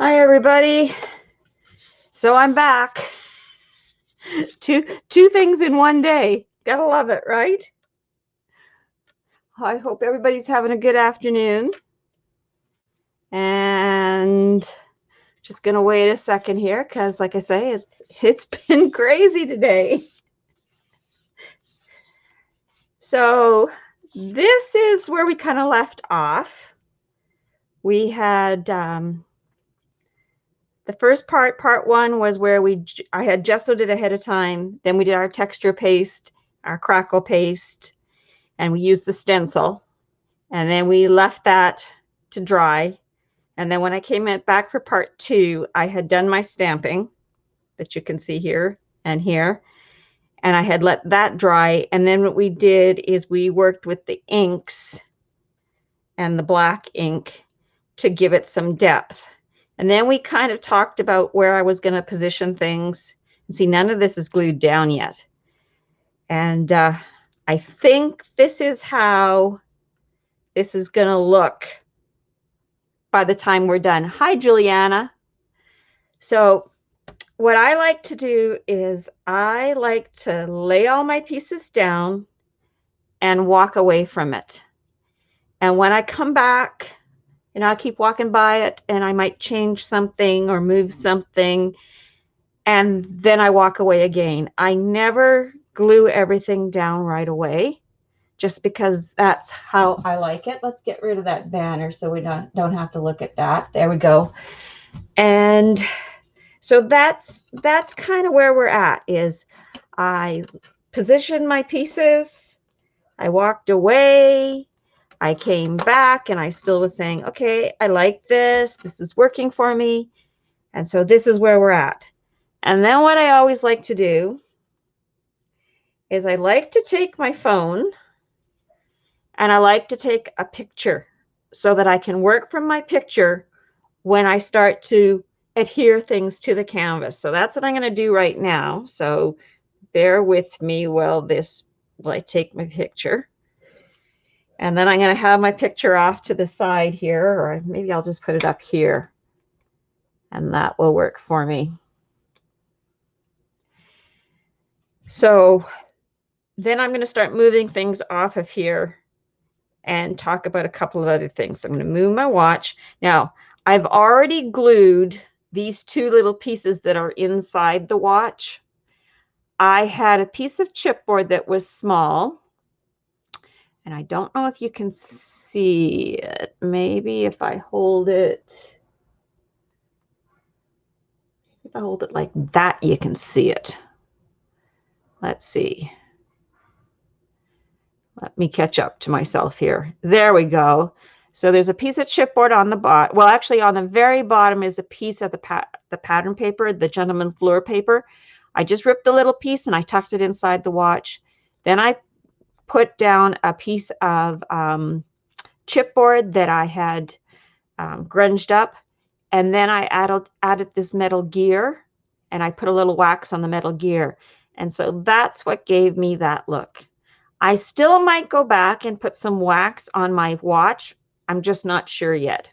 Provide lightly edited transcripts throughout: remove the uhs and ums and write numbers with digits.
Hi, everybody. So I'm back. Two things in one day. Gotta love it, right? I hope everybody's having a good afternoon. And just gonna wait a second here because, like I say, it's been crazy today. So this is where we kind of left off. We had the first part one was where I had gessoed it ahead of time. Then we did our texture paste, our crackle paste, and we used the stencil. And then we left that to dry. And then when I came back for part two, I had done my stamping that you can see here and here. And I had let that dry. And then what we did is we worked with the inks and the black ink to give it some depth. And then we kind of talked about where I was going to position things. And see, none of this is glued down yet. And I think this is how this is going to look by the time we're done. Hi, Juliana. So what I like to do is I like to lay all my pieces down and walk away from it. And when I come back, I keep walking by it and I might change something or move something. And then I walk away again. I never glue everything down right away, just because that's how I like it. Let's get rid of that banner so we don't have to look at that. There we go. And so that's kind of where we're at. Is I positioned my pieces, I walked away, I came back, and I still was saying, okay, I like this. This is working for me. And so this is where we're at. And then what I always like to do is I like to take my phone and I like to take a picture so that I can work from my picture when I start to adhere things to the canvas. So that's what I'm going to do right now. So bear with me while I take my picture. And then I'm going to have my picture off to the side here, or maybe I'll just put it up here. And that will work for me. So then I'm going to start moving things off of here and talk about a couple of other things. So I'm going to move my watch. Now, I've already glued these two little pieces that are inside the watch. I had a piece of chipboard that was small, and I don't know if you can see it. Maybe if I hold it, like that, you can see it. Let's see. Let me catch up to myself here. There we go. So there's a piece of chipboard on the bottom. Well, actually on the very bottom is a piece of the pattern paper, the gentleman Fleur paper. I just ripped a little piece and I tucked it inside the watch. Then I put down a piece of chipboard that I had grunged up. And then I added this metal gear, and I put a little wax on the metal gear. And so that's what gave me that look. I still might go back and put some wax on my watch. I'm just not sure yet.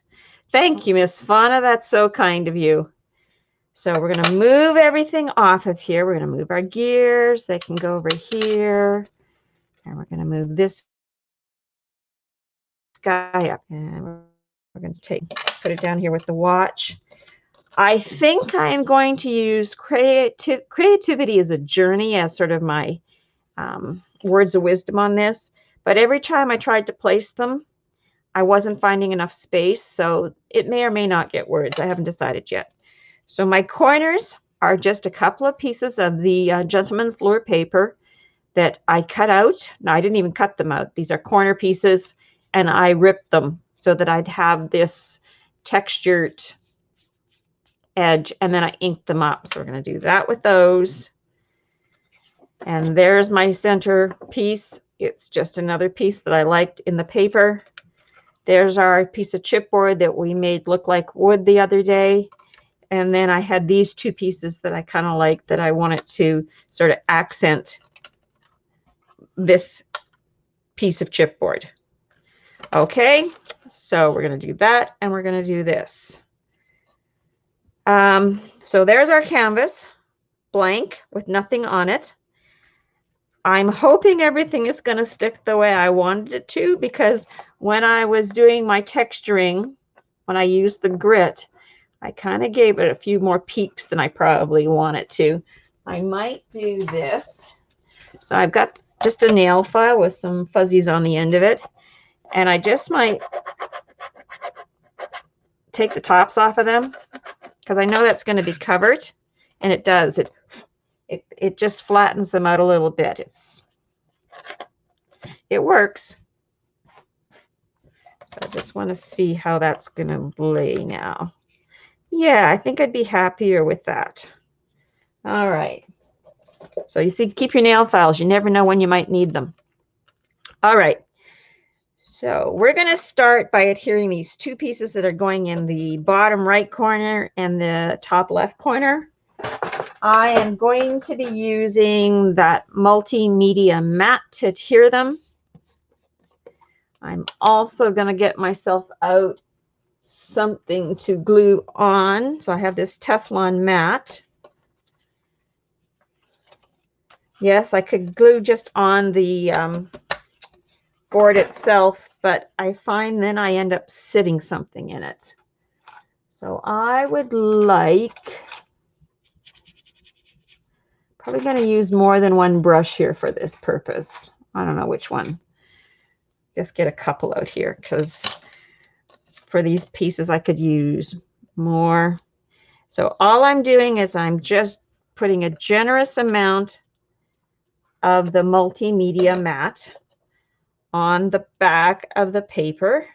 Thank you, Miss Fauna. That's so kind of you. So we're going to move everything off of here. We're going to move our gears. They can go over here. And we're going to move this guy up. And we're going to put it down here with the watch. I think I am going to use creativity as a journey as sort of my words of wisdom on this. But every time I tried to place them, I wasn't finding enough space. So it may or may not get words. I haven't decided yet. So my corners are just a couple of pieces of the gentleman Fleur paper that I cut out. No, I didn't even cut them out. These are corner pieces, and I ripped them so that I'd have this textured edge, and then I inked them up. So we're going to do that with those. And there's my center piece. It's just another piece that I liked in the paper. There's our piece of chipboard that we made look like wood the other day. And then I had these two pieces that I kind of liked that I wanted to sort of accent this piece of chipboard. Okay, so we're going to do that, and we're going to do this. So there's our canvas, blank with nothing on it. I'm hoping everything is going to stick the way I wanted it to, because when I was doing my texturing, when I used the grit, I kind of gave it a few more peaks than I probably wanted to. I might do this. So I've got just a nail file with some fuzzies on the end of it, and I just might take the tops off of them because I know that's going to be covered, and it does. It just flattens them out a little bit. It works. So I just want to see how that's going to lay now. Yeah, I think I'd be happier with that. All right. So you see, keep your nail files. You never know when you might need them. All right. So we're going to start by adhering these two pieces that are going in the bottom right corner and the top left corner. I am going to be using that multimedia mat to adhere them. I'm also going to get myself out something to glue on. So I have this Teflon mat. Yes, I could glue just on the board itself, but I find then I end up sitting something in it. So I would like, probably going to use more than one brush here for this purpose. I don't know which one. Just get a couple out here, because for these pieces I could use more. So all I'm doing is I'm just putting a generous amount of the multimedia mat on the back of the paper.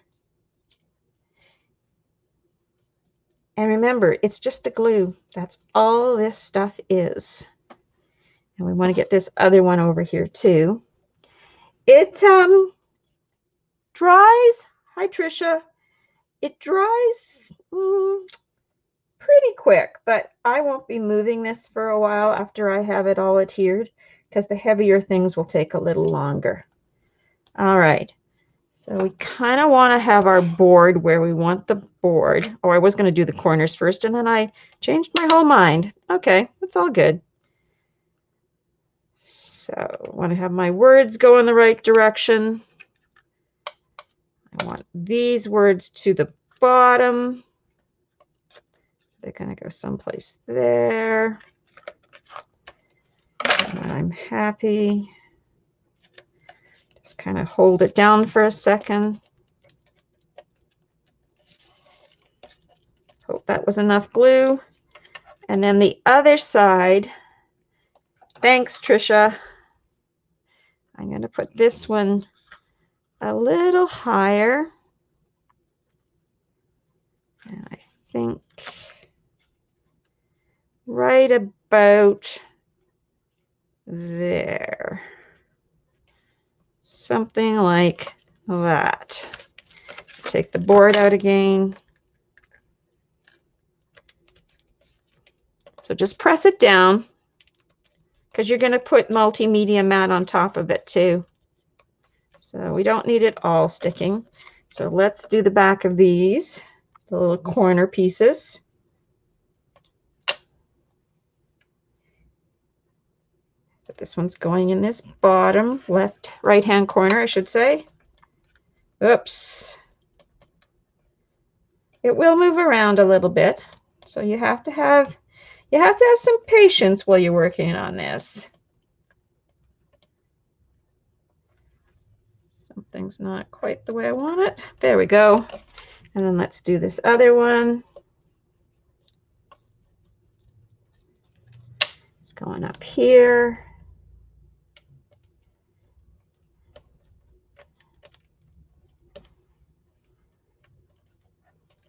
And remember, it's just a glue. That's all this stuff is. And we want to get this other one over here too. It dries. Hi, Tricia. It dries pretty quick, but I won't be moving this for a while after I have it all adhered, because the heavier things will take a little longer. All right. So we kind of want to have our board where we want the board. Oh, I was going to do the corners first, and then I changed my whole mind. Okay, that's all good. So I want to have my words go in the right direction. I want these words to the bottom. They're going to go someplace there. And I'm happy. Just kind of hold it down for a second. Hope that was enough glue. And then the other side, thanks, Tricia. I'm going to put this one a little higher. And I think right about there. Something like that. Take the board out again. So just press it down, because you're going to put multimedia mat on top of it too. So we don't need it all sticking. So let's do the back of these, the little corner pieces. So this one's going in this bottom left, right-hand corner, I should say. Oops. It will move around a little bit. So you have to have some patience while you're working on this. Something's not quite the way I want it. There we go. And then let's do this other one. It's going up here.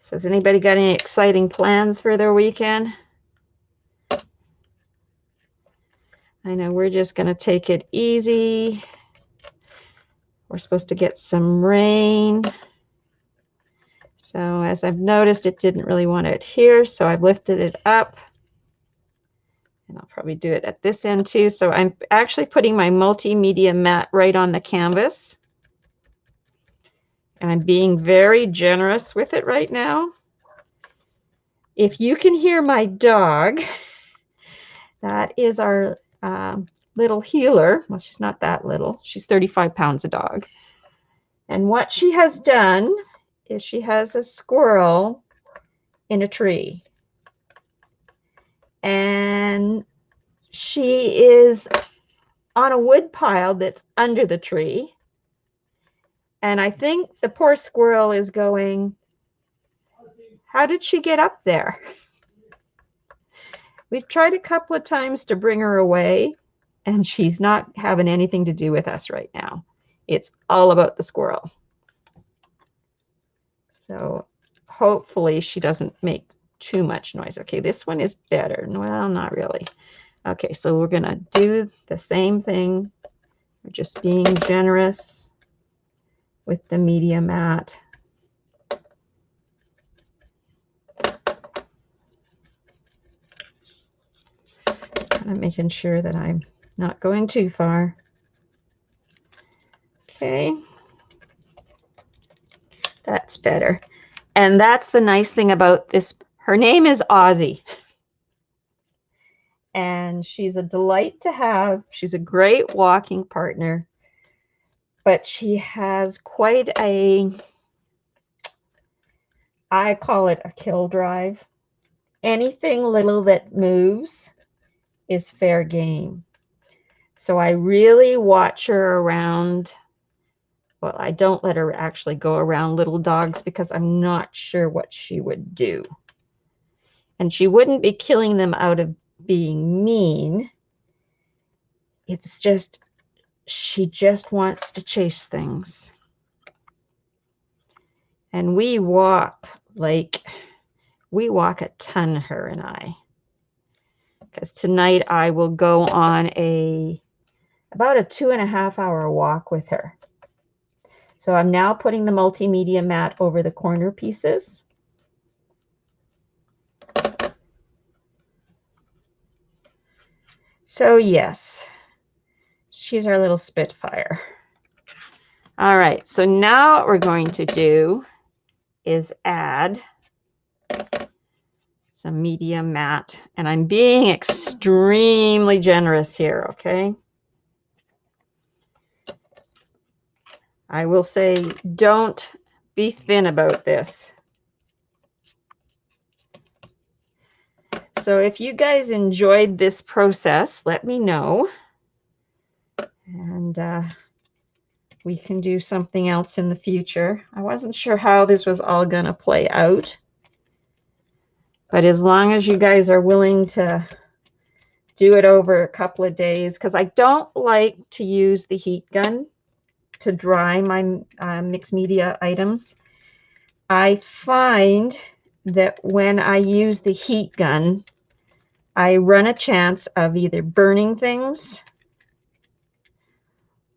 So has anybody got any exciting plans for their weekend? I know we're just going to take it easy. We're supposed to get some rain. So as I've noticed, it didn't really want to adhere, so I've lifted it up. And I'll probably do it at this end too. So I'm actually putting my multimedia mat right on the canvas. And I'm being very generous with it right now. If you can hear my dog, that is our little healer. Well, she's not that little. She's 35 pounds a dog. And what she has done is she has a squirrel in a tree. And she is on a wood pile that's under the tree. And I think the poor squirrel is going, how did she get up there? We've tried a couple of times to bring her away, and she's not having anything to do with us right now. It's all about the squirrel. So hopefully she doesn't make too much noise. Okay, this one is better. Well, not really. Okay, so we're going to do the same thing. We're just being generous with the media mat. Just kind of making sure that I'm not going too far. Okay. That's better. And that's the nice thing about this. Her name is Ozzy. And she's a delight to have. She's a great walking partner. But she has quite a, I call it a kill drive. Anything little that moves is fair game. So I really watch her around. Well, I don't let her actually go around little dogs because I'm not sure what she would do. And she wouldn't be killing them out of being mean. It's just, she just wants to chase things. And we walk a ton, her and I. Because tonight I will go on about a 2.5 hour walk with her. So I'm now putting the multimedia mat over the corner pieces. So yes, she's our little Spitfire. All right, so now what we're going to do is add some media mat. And I'm being extremely generous here, okay? I will say, don't be thin about this. So if you guys enjoyed this process, let me know. And we can do something else in the future. I wasn't sure how this was all going to play out. But as long as you guys are willing to do it over a couple of days, because I don't like to use the heat gun to dry my mixed media items. I find that when I use the heat gun, I run a chance of either burning things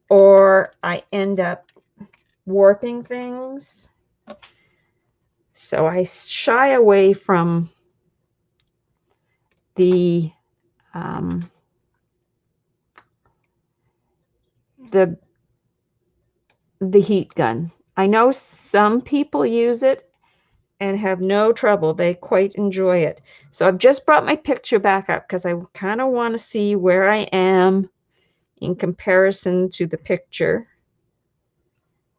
or I end up warping things. So I shy away from the heat gun. I know some people use it and have no trouble. They quite enjoy it. So I've just brought my picture back up because I kind of want to see where I am in comparison to the picture.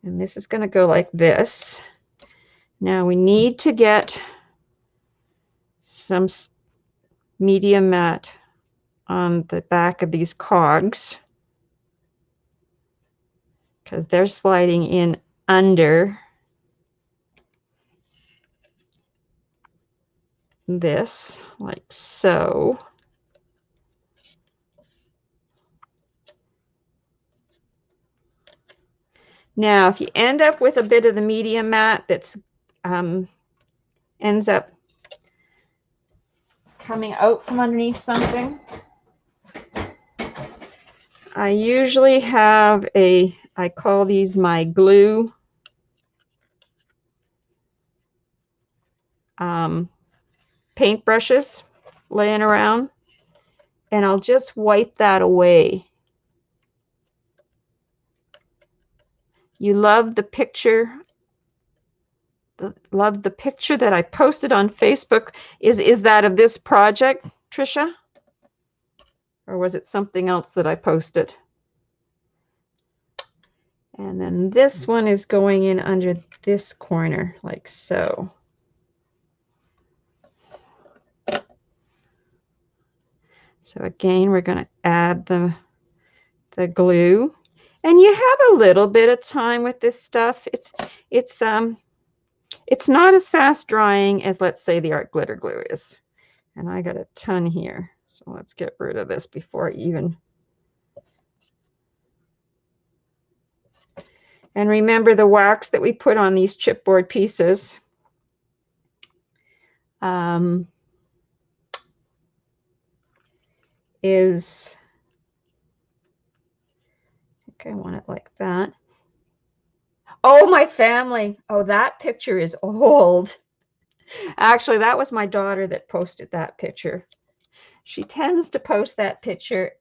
And this is going to go like this. Now we need to get some media mat on the back of these cogs because they're sliding in under this, like so. Now, if you end up with a bit of the media mat that's ends up coming out from underneath something, I usually have I call these my glue paintbrushes laying around, and I'll just wipe that away. You love the picture love the picture that I posted on Facebook. Is that of this project, Trisha? Or was it something else that I posted? And then this one is going in under this corner, like so. So again, we're going to add the glue. And you have a little bit of time with this stuff. It's not as fast drying as, let's say, the art glitter glue is. And I got a ton here. So let's get rid of this before I even. And remember the wax that we put on these chipboard pieces. Is, I think I want it like that. Oh, my family. Oh, that picture is old. Actually, that was my daughter that posted that picture. She tends to post that picture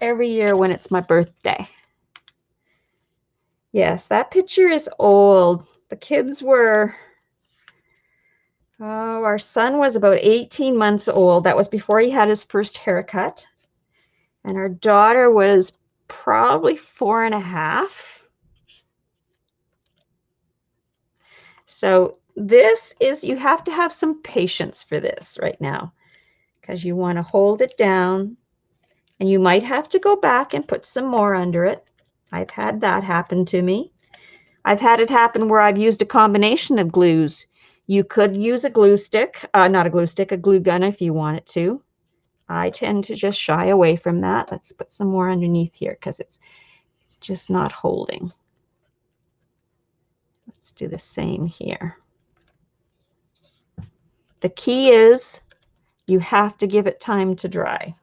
every year when it's my birthday. Yes, that picture is old. The kids were, oh, our son was about 18 months old. That was before he had his first haircut. And our daughter was probably 4.5. So this is, you have to have some patience for this right now, because you want to hold it down, and you might have to go back and put some more under it. I've had that happen to me. I've had it happen where I've used a combination of glues. You could use a glue stick, not a glue stick, a glue gun if you wanted to. I tend to just shy away from that. Let's put some more underneath here because it's just not holding. Let's do the same here. The key is you have to give it time to dry.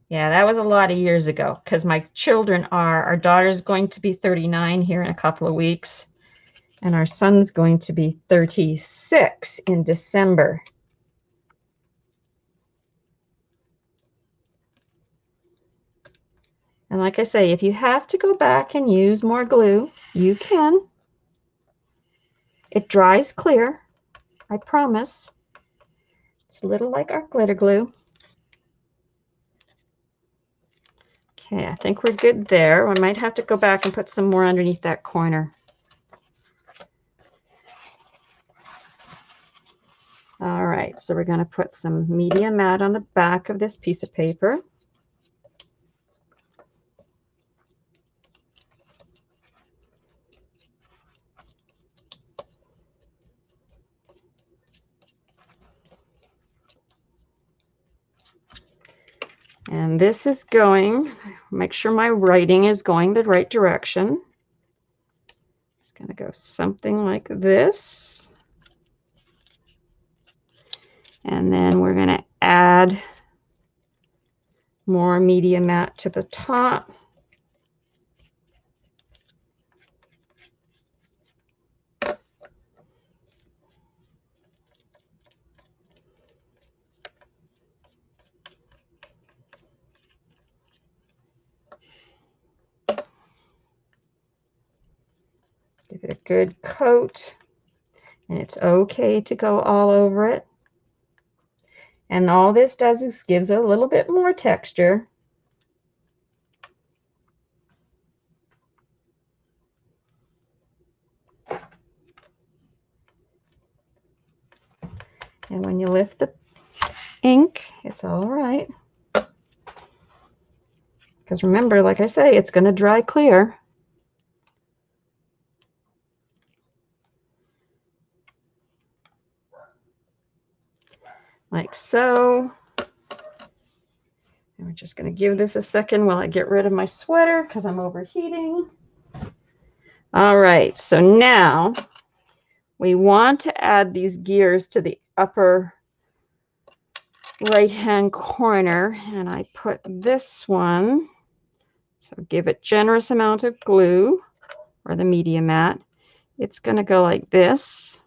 Yeah, that was a lot of years ago because my children are, our daughter's going to be 39 here in a couple of weeks, and our son's going to be 36 in December. And like I say, if you have to go back and use more glue, you can. It dries clear, I promise. It's a little like our glitter glue. Okay, I think we're good there. I might have to go back and put some more underneath that corner. All right, so we're going to put some media matte on the back of this piece of paper. And this is going, make sure my writing is going the right direction. It's going to go something like this. And then we're going to add more media matte to the top. Give it a good coat, and it's okay to go all over it. And all this does is gives it a little bit more texture. And when you lift the ink, it's all right. Because remember, like I say, it's going to dry clear. Like so. And we're just going to give this a second while I get rid of my sweater because I'm overheating. All right, so now we want to add these gears to the upper right-hand corner, and I put this one. So give it generous amount of glue or the media matte. It's going to go like this.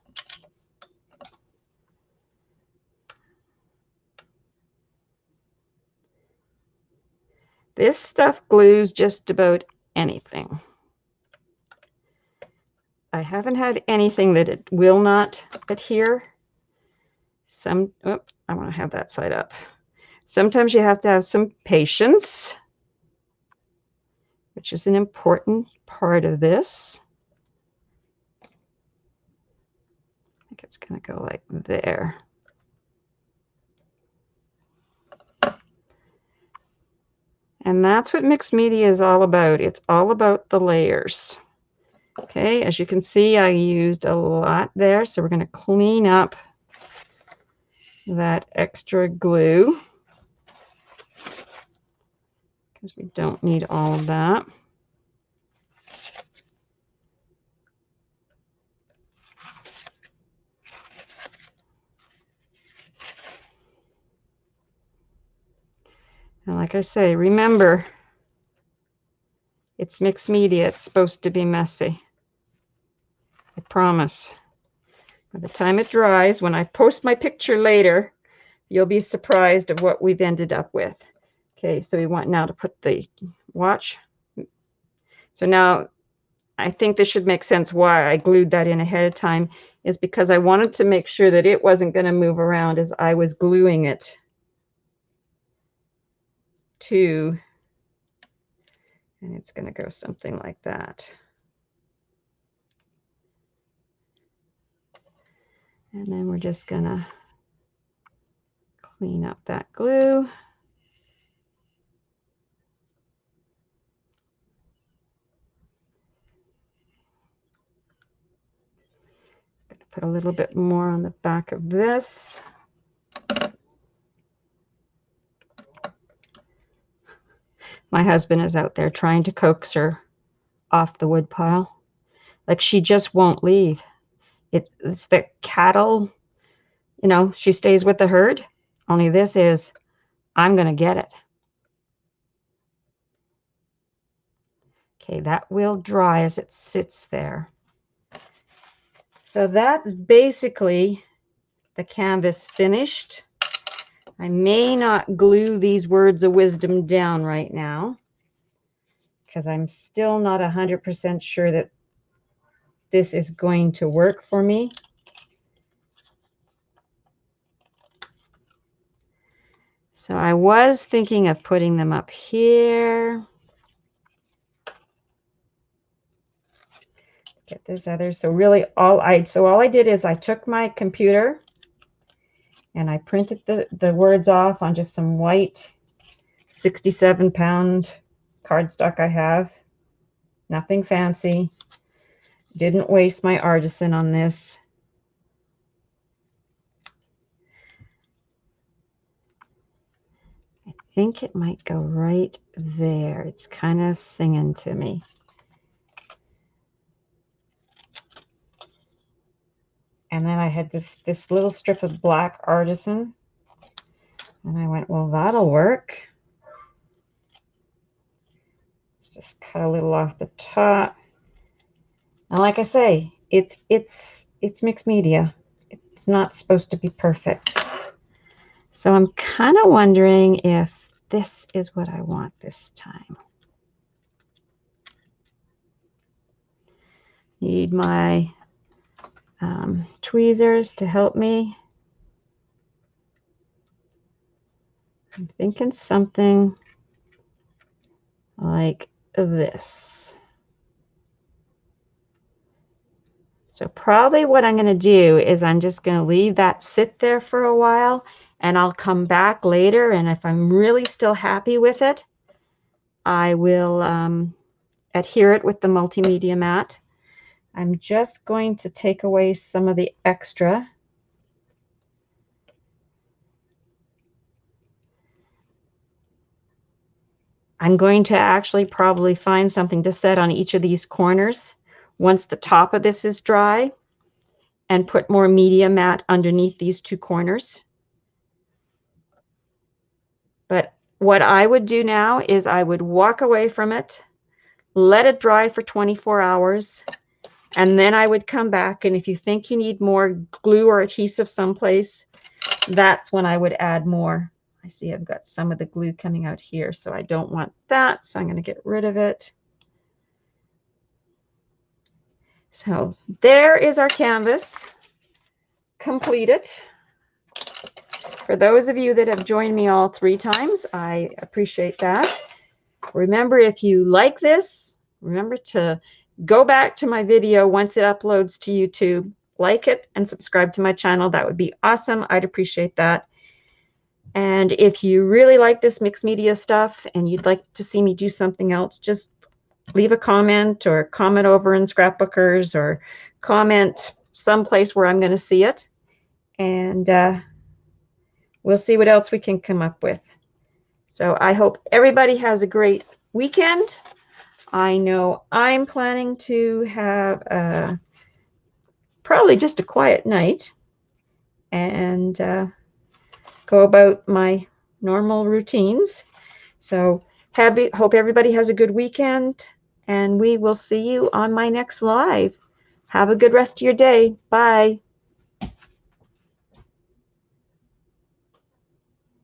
This stuff glues just about anything. I haven't had anything that it will not adhere. I want to have that side up. Sometimes you have to have some patience, which is an important part of this. I think it's going to go like there. And that's what mixed media is all about. It's all about the layers. Okay, as you can see, I used a lot there, so we're going to clean up that extra glue because we don't need all of that. And like I say, remember, it's mixed media. It's supposed to be messy. I promise. By the time it dries, when I post my picture later, you'll be surprised of what we've ended up with. Okay, so we want now to put the watch. So now I think this should make sense why I glued that in ahead of time, is because I wanted to make sure that it wasn't going to move around as I was gluing it to, and it's going to go something like that. And then we're just going to clean up that glue. Put a little bit more on the back of this. My husband is out there trying to coax her off the wood pile. Like, she just won't leave. It's the cattle, you know, she stays with the herd. Only this is, I'm going to get it. Okay, that will dry as it sits there. So that's basically the canvas finished. I may not glue these words of wisdom down right now because I'm still not 100% sure that this is going to work for me. So I was thinking of putting them up here. Let's get this other. So really all I did is I took my computer and I printed the words off on just some white 67-pound cardstock I have. Nothing fancy. Didn't waste my artisan on this. I think it might go right there. It's kind of singing to me. And then I had this little strip of black artisan. And I went, well, that'll work. Let's just cut a little off the top. And like I say, it's mixed media. It's not supposed to be perfect. So I'm kind of wondering if this is what I want this time. Need my tweezers to help me. I'm thinking something like this. So probably what I'm going to do is I'm just going to leave that sit there for a while, and I'll come back later, and if I'm really still happy with it, I will adhere it with the multimedia mat. I'm just going to take away some of the extra. I'm going to actually probably find something to set on each of these corners once the top of this is dry, and put more media mat underneath these two corners. But what I would do now is I would walk away from it, let it dry for 24 hours, and then I would come back, and if you think you need more glue or adhesive someplace, that's when I would add more I see I've got some of the glue coming out here, so I don't want that, so I'm going to get rid of it. So there is our canvas completed. For those of you that have joined me all 3 times, I appreciate that. Remember, if you like this, remember to go back to my video once it uploads to YouTube, like it, and subscribe to my channel. That would be awesome. I'd appreciate that. And if you really like this mixed media stuff and you'd like to see me do something else, just leave a comment or comment over in Scrapbookers or comment someplace where I'm going to see it. And we'll see what else we can come up with. So I hope everybody has a great weekend. I know I'm planning to have probably just a quiet night and go about my normal routines. So hope everybody has a good weekend, and we will see you on my next live. Have a good rest of your day. Bye.